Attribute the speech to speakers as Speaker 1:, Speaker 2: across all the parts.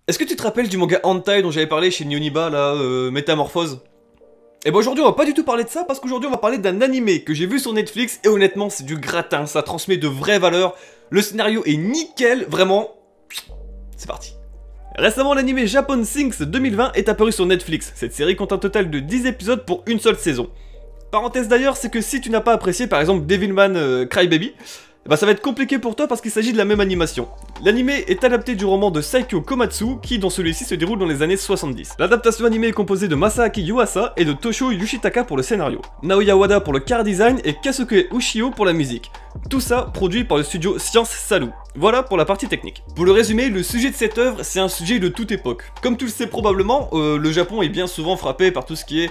Speaker 1: Est-ce que tu te rappelles du manga Hentai dont j'avais parlé chez Nyoniba, là, Métamorphose? Et ben aujourd'hui on va pas du tout parler de ça, parce qu'aujourd'hui on va parler d'un animé que j'ai vu sur Netflix, et honnêtement c'est du gratin, ça transmet de vraies valeurs, le scénario est nickel, vraiment, c'est parti. Récemment l'animé Japon Sinks 2020 est apparu sur Netflix, cette série compte un total de 10 épisodes pour une seule saison. Parenthèse d'ailleurs, c'est que si tu n'as pas apprécié par exemple Devilman Crybaby, bah ça va être compliqué pour toi parce qu'il s'agit de la même animation. L'animé est adapté du roman de Saikyo Komatsu qui dans celui-ci se déroule dans les années 70. L'adaptation animée est composée de Masaaki Yuasa et de Toshio Yoshitaka pour le scénario, Naoya Wada pour le car design et Kasuke Ushio pour la musique. Tout ça produit par le studio Science Salou. Voilà pour la partie technique. Pour le résumer, le sujet de cette œuvre, c'est un sujet de toute époque. Comme tu le sais probablement, le Japon est bien souvent frappé par tout ce qui est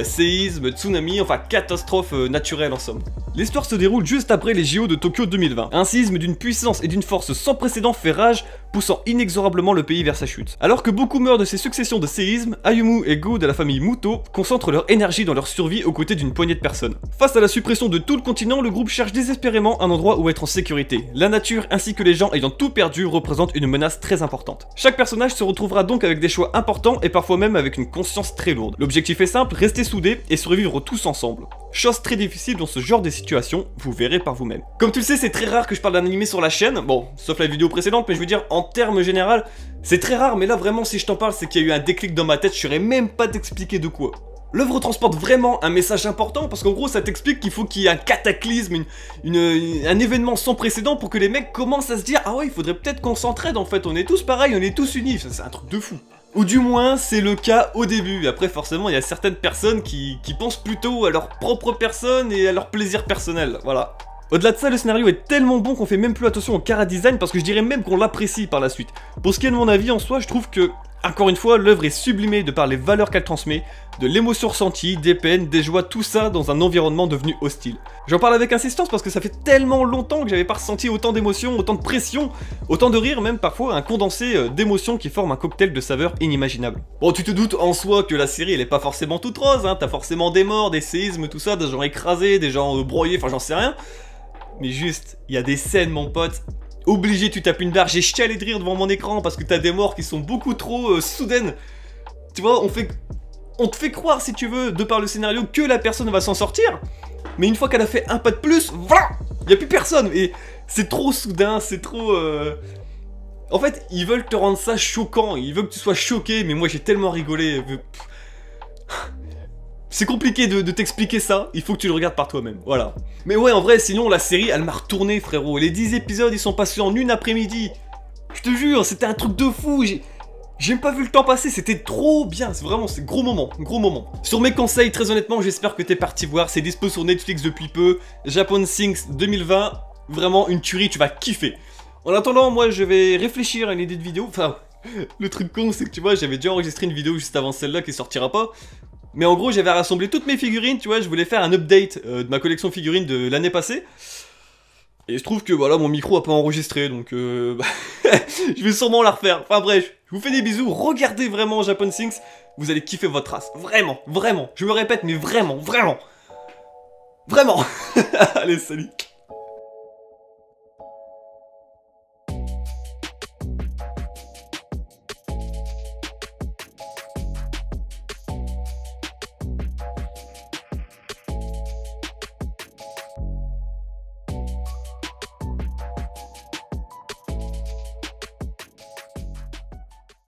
Speaker 1: séisme, tsunami, enfin catastrophe naturelle en somme. L'histoire se déroule juste après les JO de Tokyo 2020. Un séisme d'une puissance et d'une force sans précédent fait rage, poussant inexorablement le pays vers sa chute. Alors que beaucoup meurent de ces successions de séismes, Ayumu et Go de la famille Muto concentrent leur énergie dans leur survie aux côtés d'une poignée de personnes. Face à la suppression de tout le continent, le groupe cherche désespérément un endroit où être en sécurité. La nature ainsi que les gens ayant tout perdu représentent une menace très importante. Chaque personnage se retrouvera donc avec des choix importants et parfois même avec une conscience très lourde. L'objectif est simple, rester soudés et survivre tous ensemble. Chose très difficile dans ce genre de situation, vous verrez par vous-même. Comme tu le sais, c'est très rare que je parle d'un animé sur la chaîne, bon, sauf la vidéo précédente, mais je veux dire, en termes généraux, c'est très rare, mais là vraiment, si je t'en parle, c'est qu'il y a eu un déclic dans ma tête, je saurais même pas t'expliquer de quoi. L'œuvre transporte vraiment un message important, parce qu'en gros, ça t'explique qu'il faut qu'il y ait un cataclysme, un événement sans précédent pour que les mecs commencent à se dire « Ah ouais, il faudrait peut-être qu'on s'entraide en fait, on est tous pareils, on est tous unis », ça c'est un truc de fou. Ou du moins, c'est le cas au début. Après, forcément, il y a certaines personnes qui pensent plutôt à leur propre personne et à leur plaisir personnel, voilà. Au-delà de ça, le scénario est tellement bon qu'on fait même plus attention au chara-design parce que je dirais même qu'on l'apprécie par la suite. Pour ce qui est de mon avis en soi, je trouve que, encore une fois, l'œuvre est sublimée de par les valeurs qu'elle transmet, de l'émotion ressentie, des peines, des joies, tout ça dans un environnement devenu hostile. J'en parle avec insistance parce que ça fait tellement longtemps que j'avais pas ressenti autant d'émotions, autant de pression, autant de rire, même parfois un condensé d'émotions qui forme un cocktail de saveurs inimaginable. Bon, tu te doutes en soi que la série elle est pas forcément toute rose, hein, t'as forcément des morts, des séismes, tout ça, des gens écrasés, des gens broyés, enfin j'en sais rien. Mais juste, il y a des scènes mon pote, obligé tu tapes une barre, j'ai chialé de rire devant mon écran parce que t'as des morts qui sont beaucoup trop soudaines. Tu vois, on te fait croire si tu veux, de par le scénario, que la personne va s'en sortir. Mais une fois qu'elle a fait un pas de plus, voilà, il n'y a plus personne. Et c'est trop soudain, c'est trop... En fait, ils veulent te rendre ça choquant, ils veulent que tu sois choqué, mais moi j'ai tellement rigolé. C'est compliqué de t'expliquer ça, il faut que tu le regardes par toi-même, voilà. Mais ouais, en vrai, sinon, la série, elle m'a retourné, frérot. Les 10 épisodes, ils sont passés en une après-midi. Je te jure, c'était un truc de fou, j'ai même pas vu le temps passer, c'était trop bien, c'est vraiment, c'est gros moment, gros moment. Sur mes conseils, très honnêtement, j'espère que t'es parti voir, c'est dispo sur Netflix depuis peu, Japon Sinks 2020, vraiment une tuerie, tu vas kiffer. En attendant, moi, je vais réfléchir à une idée de vidéo, enfin, le truc con, c'est que tu vois, j'avais déjà enregistré une vidéo juste avant celle-là qui sortira pas. Mais en gros, j'avais rassemblé toutes mes figurines, tu vois, je voulais faire un update de ma collection de figurines de l'année passée. Et je trouve que voilà, mon micro a pas enregistré, donc je vais sûrement la refaire. Enfin bref, je vous fais des bisous, regardez vraiment Japon Sinks, vous allez kiffer votre race. Vraiment, vraiment, je me répète, mais vraiment, vraiment. Vraiment. Allez, salut.